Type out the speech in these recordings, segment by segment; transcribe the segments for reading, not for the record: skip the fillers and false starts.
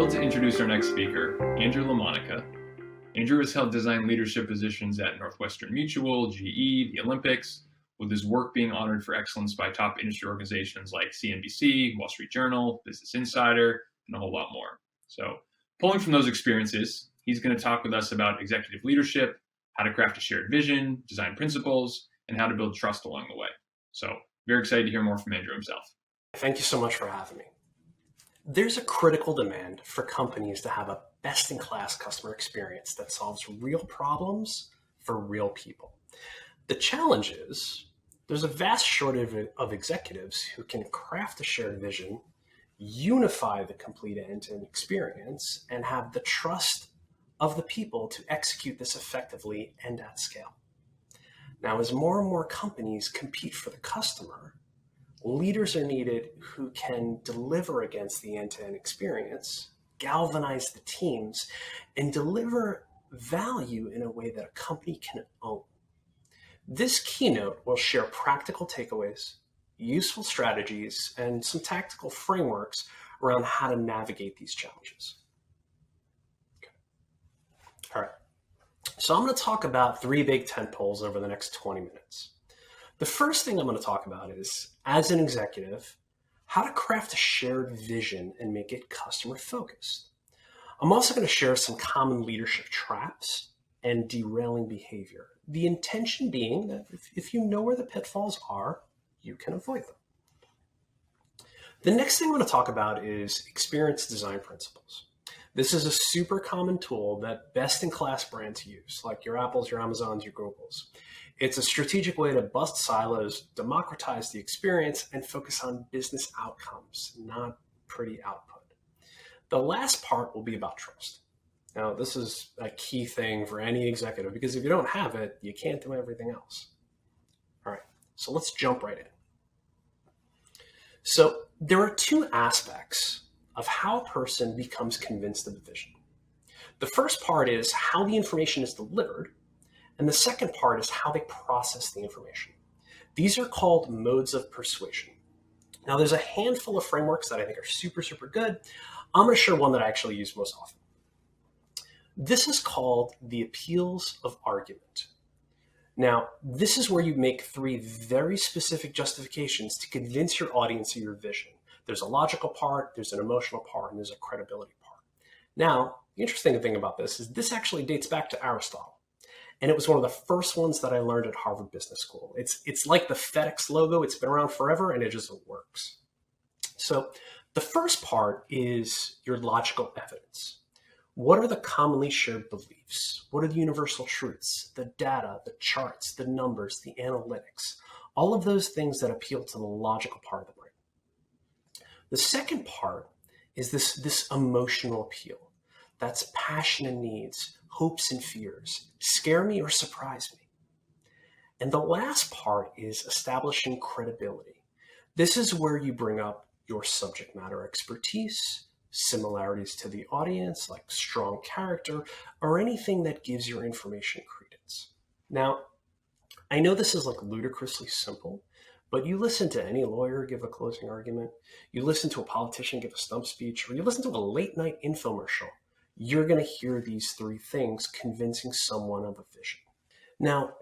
thrilled to introduce our next speaker, Andrew Lamonic. Andrew has held design leadership positions at Northwestern Mutual, GE, the Olympics, with his work being honored for excellence by top industry organizations like CNBC, Wall Street Journal, Business Insider, and a whole lot more. So, pulling from those experiences, he's going to talk with us about executive leadership, how to craft a shared vision, design principles, and how to build trust along the way. So, very excited to hear more from Andrew himself. Thank you so much for having me. There's a critical demand for companies to have a best-in-class customer experience that solves real problems for real people. The challenge is there's a vast shortage of executives who can craft a shared vision, unify the complete end-to-end experience, and have the trust of the people to execute this effectively and at scale. Now, as more and more companies compete for the customer, leaders are needed who can deliver against the end-to-end experience, galvanize the teams, and deliver value in a way that a company can own. This keynote will share practical takeaways, useful strategies, and some tactical frameworks around how to navigate these challenges. Okay. All right. So I'm going to talk about 3 big tentpoles over the next 20 minutes. The first thing I'm going to talk about is, as an executive, how to craft a shared vision and make it customer focused. I'm also going to share some common leadership traps and derailing behavior. The intention being that if you know where the pitfalls are, you can avoid them. The next thing I'm going to talk about is experience design principles. This is a super common tool that best-in-class brands use, like your Apples, your Amazons, your Googles. It's a strategic way to bust silos, democratize the experience, and focus on business outcomes, not pretty output. The last part will be about trust. Now, this is a key thing for any executive, because if you don't have it, you can't do everything else. All right, so let's jump right in. So there are 2 aspects of how a person becomes convinced of the vision. The first part is how the information is delivered, and the second part is how they process the information. These are called modes of persuasion. Now, there's a handful of frameworks that I think are super, super good. I'm going to share one that I actually use most often. This is called the appeals of argument. Now, this is where you make 3 very specific justifications to convince your audience of your vision. There's a logical part, there's an emotional part, and there's a credibility part. Now, the interesting thing about this is this actually dates back to Aristotle. And it was one of the first ones that I learned at Harvard Business School. It's like the FedEx logo. It's been around forever, and it just works. So the first part is your logical evidence. What are the commonly shared beliefs? What are the universal truths, the data, the charts, the numbers, the analytics, all of those things that appeal to the logical part of the brain. The second part is this emotional appeal. That's passion and needs, hopes and fears, scare me or surprise me. And the last part is establishing credibility. This is where you bring up your subject matter expertise, similarities to the audience, like strong character, or anything that gives your information credence. Now, I know this is like ludicrously simple, but you listen to any lawyer give a closing argument, you listen to a politician give a stump speech, or you listen to a late night infomercial, you're going to hear these 3 things convincing someone of a vision. Now,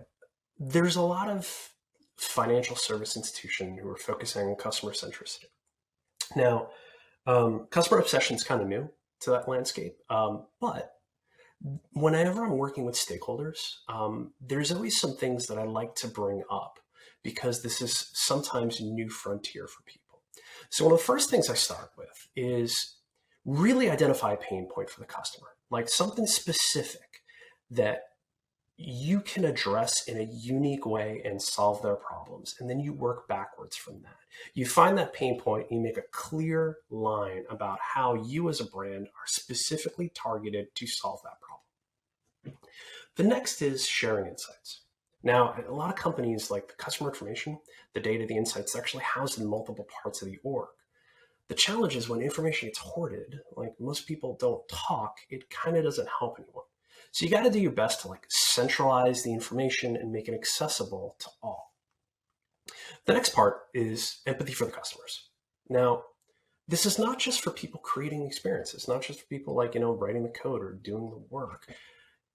there's a lot of financial service institutions who are focusing on customer centricity. Now, customer obsession is kind of new to that landscape, but whenever I'm working with stakeholders, there's always some things that I like to bring up because this is sometimes a new frontier for people. So one of the first things I start with is really identify a pain point for the customer, like something specific that you can address in a unique way and solve their problems. And then you work backwards from that. You find that pain point and you make a clear line about how you as a brand are specifically targeted to solve that problem. The next is sharing insights. Now, a lot of companies like the customer information, the data, the insights, they're actually housed in multiple parts of the org. The challenge is when information gets hoarded, like most people don't talk, it kind of doesn't help anyone. So you got to do your best to like centralize the information and make it accessible to all. The next part is empathy for the customers. Now, this is not just for people creating experiences, not just for people like, writing the code or doing the work.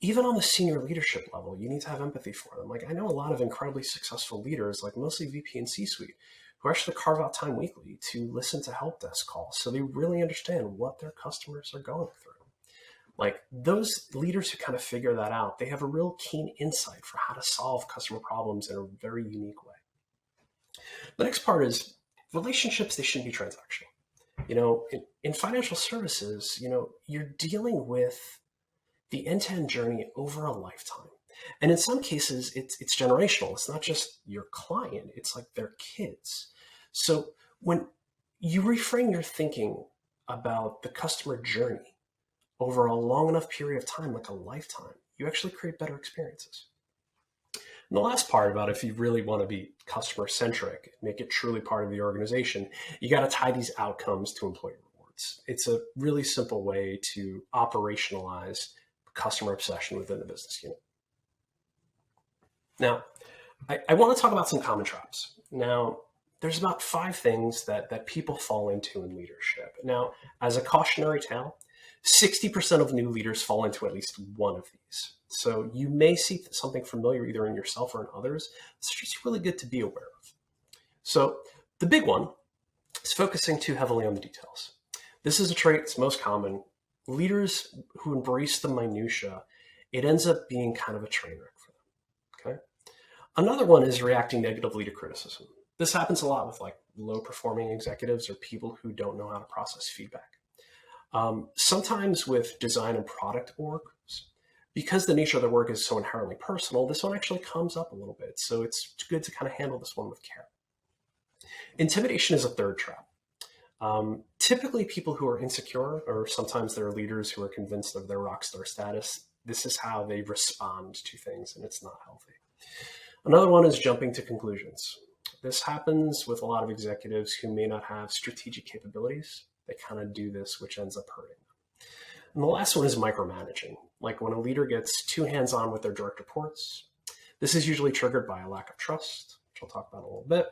Even on the senior leadership level, you need to have empathy for them. Like, I know a lot of incredibly successful leaders, like mostly VP and C-suite, who actually carve out time weekly to listen to help desk calls so they really understand what their customers are going through. Like, those leaders who kind of figure that out, they have a real keen insight for how to solve customer problems in a very unique way. The next part is relationships, they shouldn't be transactional. In financial services, you're dealing with the end-to-end journey over a lifetime. And in some cases, it's generational. It's not just your client, it's like their kids. So when you reframe your thinking about the customer journey over a long enough period of time, like a lifetime, you actually create better experiences. And the last part about if you really want to be customer centric, make it truly part of the organization, you got to tie these outcomes to employee rewards. It's a really simple way to operationalize customer obsession within the business unit. Now, I want to talk about some common traps. Now, there's about 5 things that people fall into in leadership. Now, as a cautionary tale, 60% of new leaders fall into at least one of these. So you may see something familiar either in yourself or in others. It's just really good to be aware of. So the big one is focusing too heavily on the details. This is a trait that's most common. Leaders who embrace the minutia, it ends up being kind of a train wreck for them, okay? Another one is reacting negatively to criticism. This happens a lot with like low-performing executives or people who don't know how to process feedback. Sometimes with design and product orgs, because the nature of the work is so inherently personal, this one actually comes up a little bit. So it's good to kind of handle this one with care. Intimidation is a third trap. Typically people who are insecure, or sometimes there are leaders who are convinced of their rock star status, this is how they respond to things, and it's not healthy. Another one is jumping to conclusions. This happens with a lot of executives who may not have strategic capabilities. They kind of do this, which ends up hurting them. And the last one is micromanaging. Like when a leader gets too hands-on with their direct reports, this is usually triggered by a lack of trust, which I'll talk about in a little bit.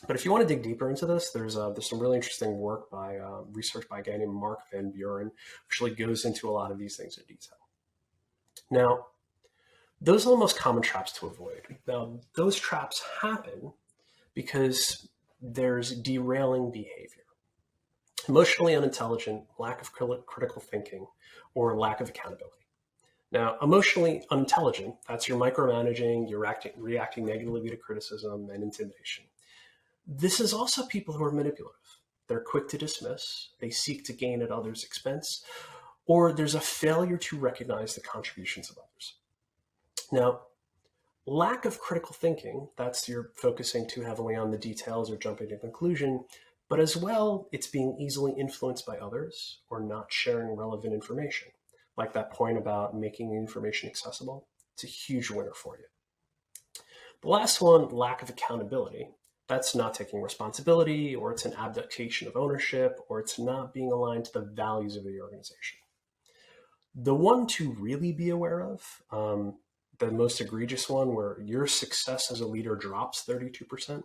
But if you want to dig deeper into this, there's some really interesting work by research by a guy named Mark Van Buren, actually goes into a lot of these things in detail. Now, those are the most common traps to avoid. Now, those traps happen because there's derailing behavior. Emotionally unintelligent, lack of critical thinking, or lack of accountability. Now, emotionally unintelligent, that's your micromanaging, you're reacting negatively to criticism and intimidation. This is also people who are manipulative. They're quick to dismiss, they seek to gain at others' expense, or there's a failure to recognize the contributions of others. Now, lack of critical thinking, that's you're focusing too heavily on the details or jumping to conclusion, but as well, it's being easily influenced by others or not sharing relevant information. Like that point about making information accessible, it's a huge winner for you. The last one, lack of accountability. That's not taking responsibility, or it's an abdication of ownership, or it's not being aligned to the values of the organization. The one to really be aware of, the most egregious one where your success as a leader drops 32%,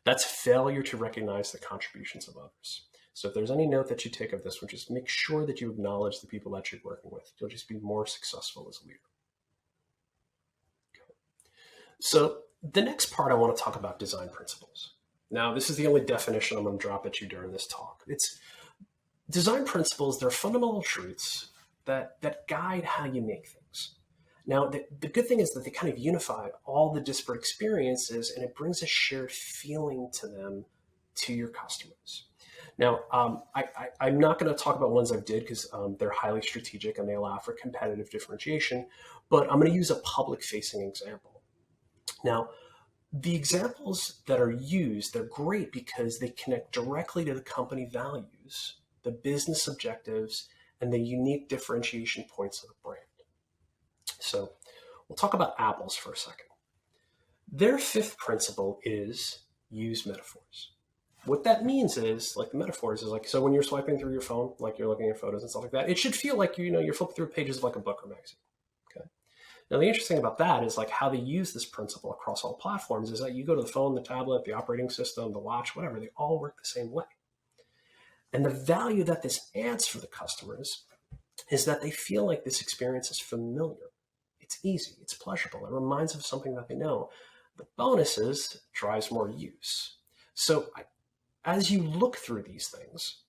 that's failure to recognize the contributions of others. So if there's any note that you take of this one, just make sure that you acknowledge the people that you're working with. You'll just be more successful as a leader. Okay. So the next part, I want to talk about design principles. Now, this is the only definition I'm going to drop at you during this talk. It's design principles. They're fundamental truths that guide how you make things. Now, the good thing is that they kind of unify all the disparate experiences, and it brings a shared feeling to them, to your customers. Now, I'm not going to talk about ones I did because they're highly strategic and they allow for competitive differentiation, but I'm going to use a public-facing example. Now, the examples that are used, they're great because they connect directly to the company values, the business objectives, and the unique differentiation points of the brand. So we'll talk about Apple's for a second. Their 5th principle is use metaphors. What that means is, like the metaphors is like, so when you're swiping through your phone, like you're looking at photos and stuff like that, it should feel like, you're flipping through pages of like a book or magazine. Okay. Now, the interesting about that is like how they use this principle across all platforms is that you go to the phone, the tablet, the operating system, the watch, whatever, they all work the same way. And the value that this adds for the customers is that they feel like this experience is familiar. It's easy, it's pleasurable, it reminds them of something that they know. The bonus is it drives more use. So as you look through these things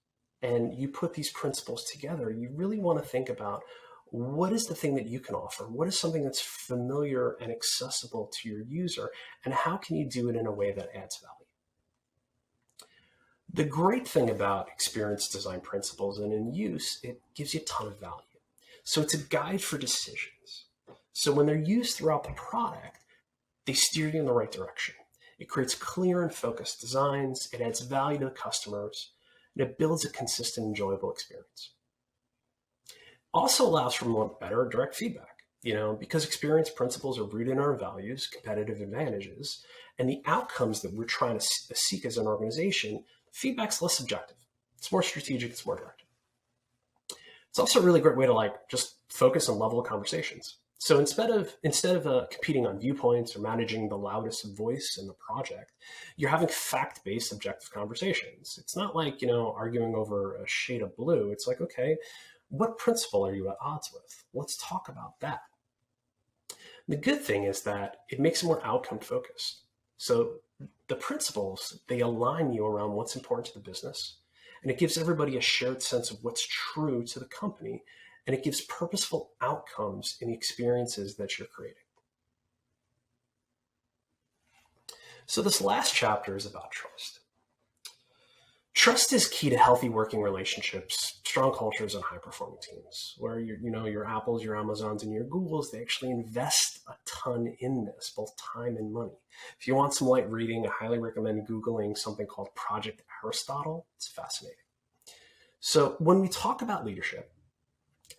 and you put these principles together, you really want to think about what is the thing that you can offer? What is something that's familiar and accessible to your user? And how can you do it in a way that adds value? The great thing about experience design principles and in use, it gives you a ton of value. So it's a guide for decisions. So when they're used throughout the product, they steer you in the right direction. It creates clear and focused designs. It adds value to the customers, and it builds a consistent, enjoyable experience. Also allows for more better direct feedback, because experience principles are rooted in our values, competitive advantages, and the outcomes that we're trying to seek as an organization. Feedback's less subjective. It's more strategic, it's more direct. It's also a really great way to just focus on level of conversations. So instead of competing on viewpoints or managing the loudest voice in the project, you're having fact-based objective conversations. It's not like, arguing over a shade of blue. It's like, okay, what principle are you at odds with? Let's talk about that. The good thing is that it makes it more outcome focused. So the principles, they align you around what's important to the business, and it gives everybody a shared sense of what's true to the company, and it gives purposeful outcomes in the experiences that you're creating. So this last chapter is about trust. Trust is key to healthy working relationships, strong cultures, and high-performing teams. Where your Apples, your Amazons, and your Googles, they actually invest a ton in this, both time and money. If you want some light reading, I highly recommend Googling something called Project Aristotle. It's fascinating. So when we talk about leadership,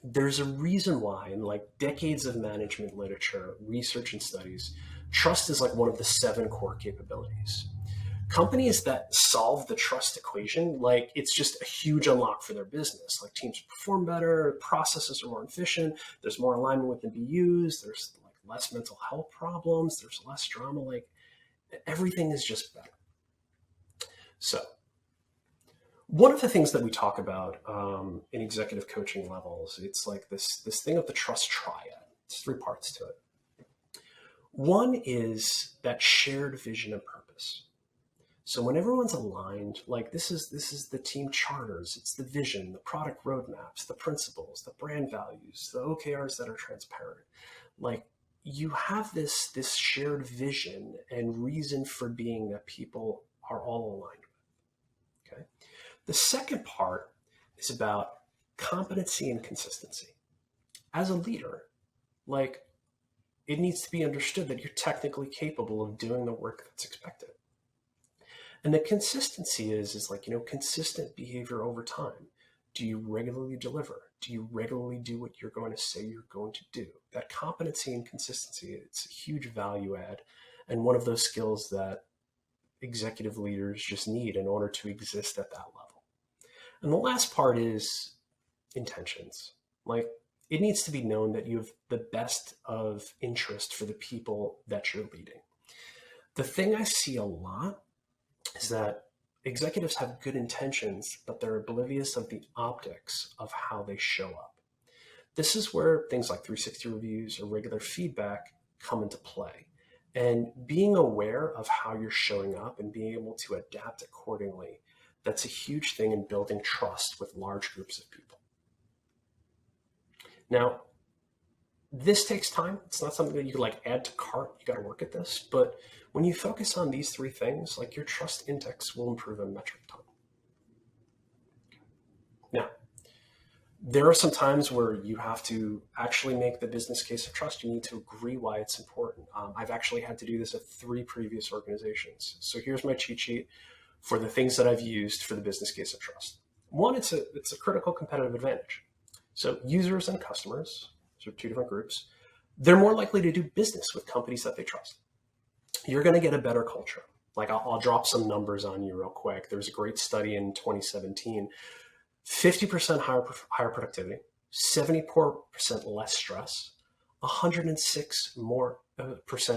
there's a reason why in decades of management literature, research, and studies, trust is one of the 7 core capabilities. Companies that solve the trust equation, it's just a huge unlock for their business. Teams perform better, processes are more efficient, there's more alignment with the BUs, there's less mental health problems, there's less drama, everything is just better. So one of the things that we talk about in executive coaching levels, it's this thing of the trust triad. There's 3 parts to it. One is that shared vision and purpose. So when everyone's aligned, this is the team charters, it's the vision, the product roadmaps, the principles, the brand values, the OKRs that are transparent. You have this shared vision and reason for being that people are all aligned with. Okay. The second part is about competency and consistency. As a leader, it needs to be understood that you're technically capable of doing the work that's expected. And the consistency is consistent behavior over time. Do you regularly deliver? Do you regularly do what you're going to say you're going to do? That competency and consistency, it's a huge value add, and one of those skills that executive leaders just need in order to exist at that level. And the last part is intentions. It needs to be known that you have the best of interest for the people that you're leading. The thing I see a lot is that executives have good intentions, but they're oblivious of the optics of how they show up. This is where things like 360 reviews or regular feedback come into play. And being aware of how you're showing up and being able to adapt accordingly, that's a huge thing in building trust with large groups of people. Now, this takes time. It's not something that you can add to cart. You got to work at this. But when you focus on these 3 things, your trust index will improve in metric time. Now, there are some times where you have to actually make the business case of trust. You need to agree why it's important. I've actually had to do this at 3 previous organizations. So here's my cheat sheet for the things that I've used for the business case of trust. One, it's a critical competitive advantage. So users and customers, so 2 different groups, they're more likely to do business with companies that they trust. You're going to get a better culture. I'll drop some numbers on you real quick. There was a great study in 2017, 50% higher productivity, 74% less stress, 106%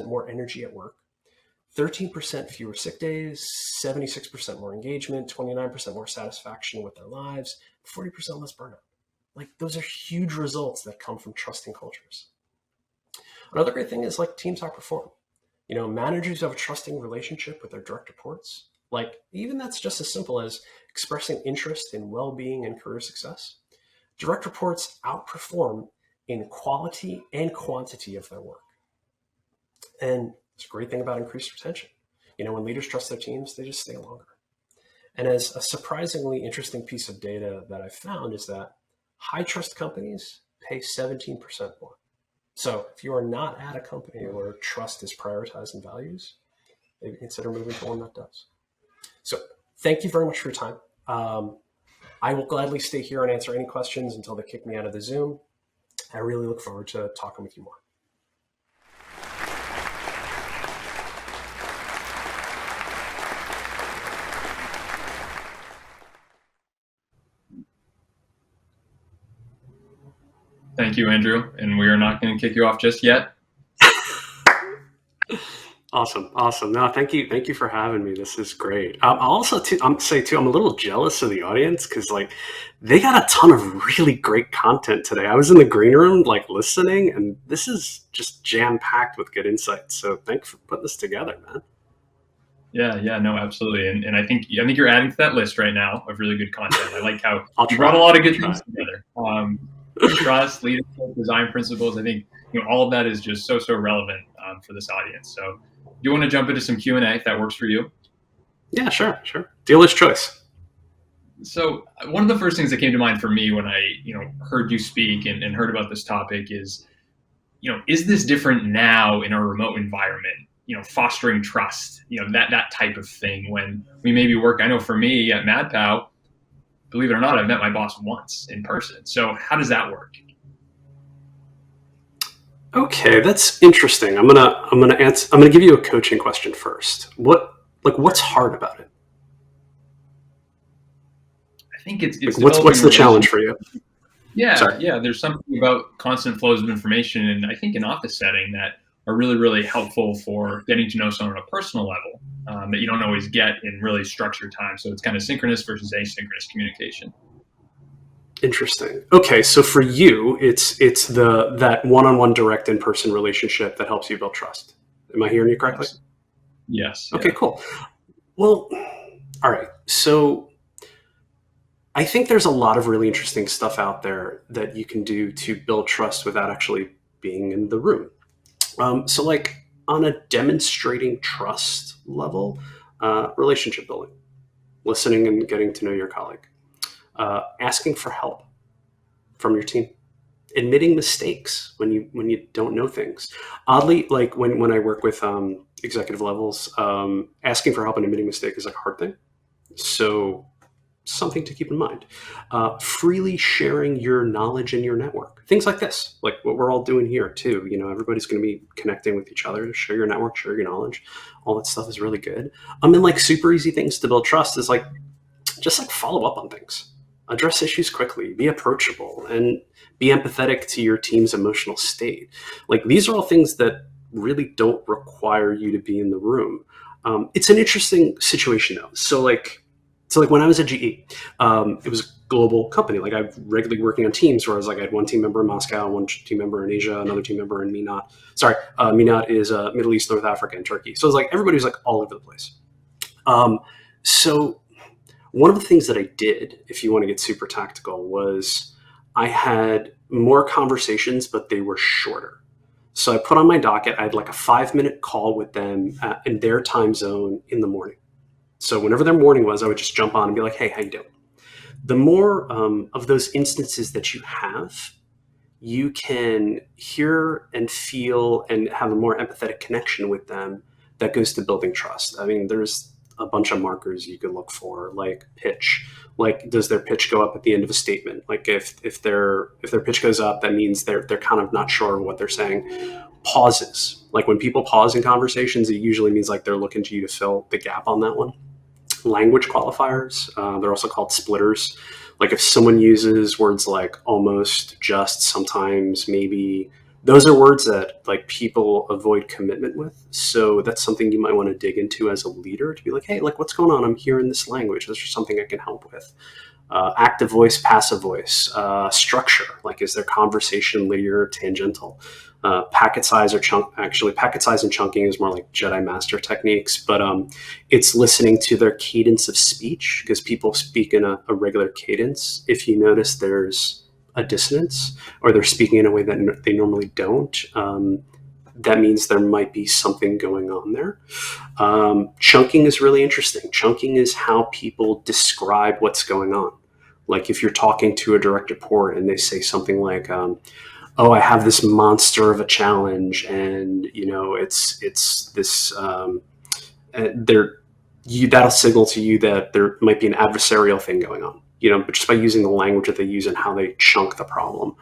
more energy at work, 13% fewer sick days, 76% more engagement, 29% more satisfaction with their lives, 40% less burnout. Like, those are huge results that come from trusting cultures. Another great thing is, like, teams outperform. Managers who have a trusting relationship with their direct reports, like, even that's just as simple as expressing interest in well-being and career success. Direct reports outperform in quality and quantity of their work. And it's a great thing about increased retention. When leaders trust their teams, they just stay longer. And as a surprisingly interesting piece of data that I found is that high trust companies pay 17% more. So if you are not at a company where trust is prioritized and values, maybe consider moving to one that does. So thank you very much for your time. I will gladly stay here and answer any questions until they kick me out of the Zoom. I really look forward to talking with you more. Thank you, Andrew. And we are not going to kick you off just yet. Awesome. No, thank you for having me. This is great. I'll also say too, I'm a little jealous of the audience because they got a ton of really great content today. I was in the green room listening, and this is just jam packed with good insights. So thanks for putting this together, man. Yeah, no, absolutely. And I think you're adding to that list right now of really good content. I like how you brought a lot of good things together. Trust, leadership, design principles. I think all of that is just so relevant for this audience. So do you want to jump into some Q&A if that works for you? Yeah, sure. Dealer's choice. So one of the first things that came to mind for me when I heard you speak and heard about this topic is this different now in our remote environment? Fostering trust, that type of thing when we maybe work. I know for me at MadPow, believe it or not, I've met my boss once in person. So how does that work? Okay, that's interesting. I'm gonna give you a coaching question first. What's hard about it? I think it's what's the challenge for you? Yeah. There's something about constant flows of information, and I think an office setting that are really, really helpful for getting to know someone on a personal level that you don't always get in really structured time. So it's kind of synchronous versus asynchronous communication. Interesting. Okay, so for you, it's that one-on-one direct in-person relationship that helps you build trust. Am I hearing you correctly? Yes. Okay, cool. Well, all right. So I think there's a lot of really interesting stuff out there that you can do to build trust without actually being in the room. So on a demonstrating trust level, relationship building, listening and getting to know your colleague, asking for help from your team, admitting mistakes when you don't know things. Oddly, when I work with executive levels, asking for help and admitting mistake is a hard thing. So something to keep in mind. Freely sharing your knowledge in your network. Things like this, like what we're all doing here too. Everybody's going to be connecting with each other. Share your network, share your knowledge. All that stuff is really good. And super easy things to build trust is just follow up on things. Address issues quickly, be approachable, and be empathetic to your team's emotional state. These are all things that really don't require you to be in the room. It's an interesting situation though. So when I was at GE, it was a global company. I regularly working on teams where I had one team member in Moscow, one team member in Asia, another team member in Minot. Minot is Middle East, North Africa, and Turkey. So everybody was all over the place. So one of the things that I did, if you want to get super tactical, was I had more conversations, but they were shorter. So I put on my docket, I had a 5-minute call with them in their time zone in the morning. So whenever their morning was, I would just jump on and be like, hey, how you doing? The more of those instances that you have, you can hear and feel and have a more empathetic connection with them that goes to building trust. There's a bunch of markers you could look for, like pitch. Does their pitch go up at the end of a statement? If their pitch goes up, that means they're kind of not sure what they're saying. Pauses. When people pause in conversations, it usually means they're looking to you to fill the gap on that one. Language qualifiers. They're also called splitters. If someone uses words like almost, just, sometimes, maybe, Those are words that like people avoid commitment with. So that's something you might want to dig into as a leader to be like, hey, like what's going on? I'm hearing this language. Is there something I can help with? Active voice, passive voice, structure. Like, is there conversation, linear, tangential? Packet size or chunk. Actually, packet size and chunking is more like Jedi Master techniques, but it's listening to their cadence of speech, because people speak in a regular cadence. If you notice there's a dissonance, or they're speaking in a way that they normally don't, that means there might be something going on there. Chunking is really interesting. Chunking is how people describe what's going on. Like if you're talking to a direct report and they say something like, oh, I have this monster of a challenge, and it's this, that'll signal to you that there might be an adversarial thing going on. But just by using the language that they use and how they chunk the problem.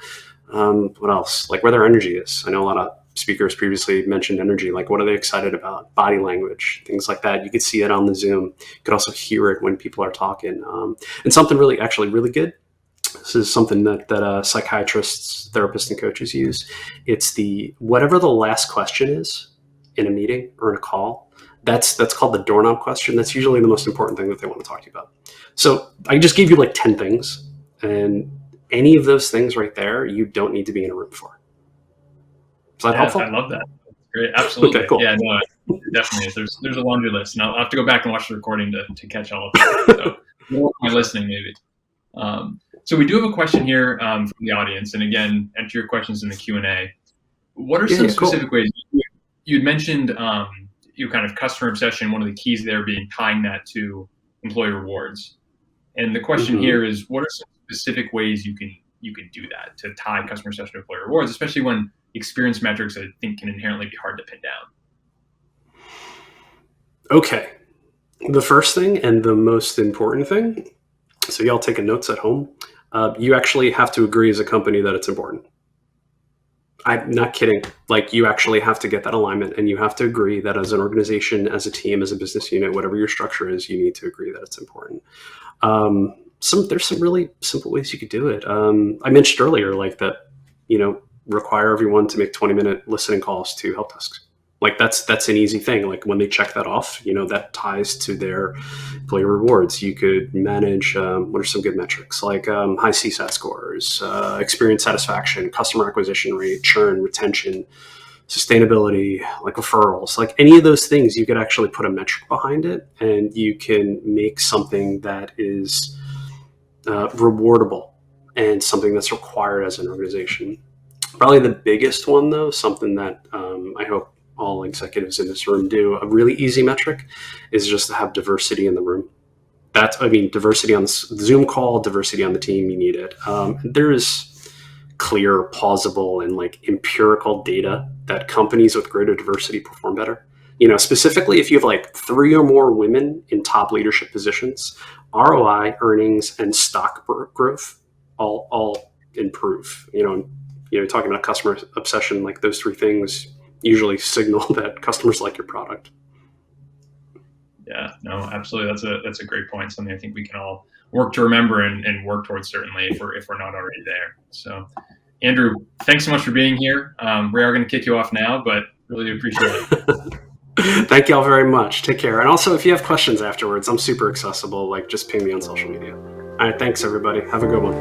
What else? Like where their energy is. I know a lot of speakers previously mentioned energy. Like what are they excited about? Body language, things like that. You could see it on the Zoom. You could also hear it when people are talking. And something really good. This is something that psychiatrists, therapists, and coaches use. It's whatever the last question is in a meeting or in a call. That's called the Doorknob Question. That's usually the most important thing that they want to talk to you about. So I just gave you like 10 things, and any of those things right there, you don't need to be in a room for. Is that helpful? I love that. That's great. Absolutely. Okay, cool. Yeah, no, definitely. There's a laundry list, and I'll have to go back and watch the recording to catch all of that. So more my listening maybe. So we do have a question here from the audience, and again, enter your questions in the Q&A. What are some specific ways you'd mentioned? Kind of customer obsession. One of the keys there being tying that to employee rewards. And the question here is, what are some specific ways you can do that to tie customer obsession to employee rewards, especially when experience metrics I think can inherently be hard to pin down? Okay. The first thing and the most important thing, so y'all taking notes at home, you actually have to agree as a company that it's important. I'm not kidding. Like you actually have to get that alignment, and you have to agree that as an organization, as a team, as a business unit, whatever your structure is, you need to agree that it's important. There's some really simple ways you could do it. I mentioned earlier, like that, require everyone to make 20-minute listening calls to help desks. Like that's an easy thing. Like when they check that off, that ties to their employee rewards. You could manage, what are some good metrics? Like high CSAT scores, experience satisfaction, customer acquisition rate, churn, retention, sustainability, like referrals, like any of those things, you could actually put a metric behind it, and you can make something that is rewardable and something that's required as an organization. Probably the biggest one, though, something that I hope all executives in this room do, a really easy metric is just to have diversity in the room. Diversity on the Zoom call, diversity on the team, you need it. There's clear, plausible, and like empirical data that companies with greater diversity perform better. Specifically if you have like 3 or more women in top leadership positions, ROI, earnings, and stock growth all improve. Talking about customer obsession, like those 3 things usually signal that customers like your product. Yeah, no, absolutely. That's a great point. Something I think we can all work to remember and work towards, certainly if we're not already there. So, Andrew, thanks so much for being here. We are going to kick you off now, but really appreciate it. Thank you all very much. Take care. And also, if you have questions afterwards, I'm super accessible. Like, just ping me on social media. All right, thanks everybody. Have a good one.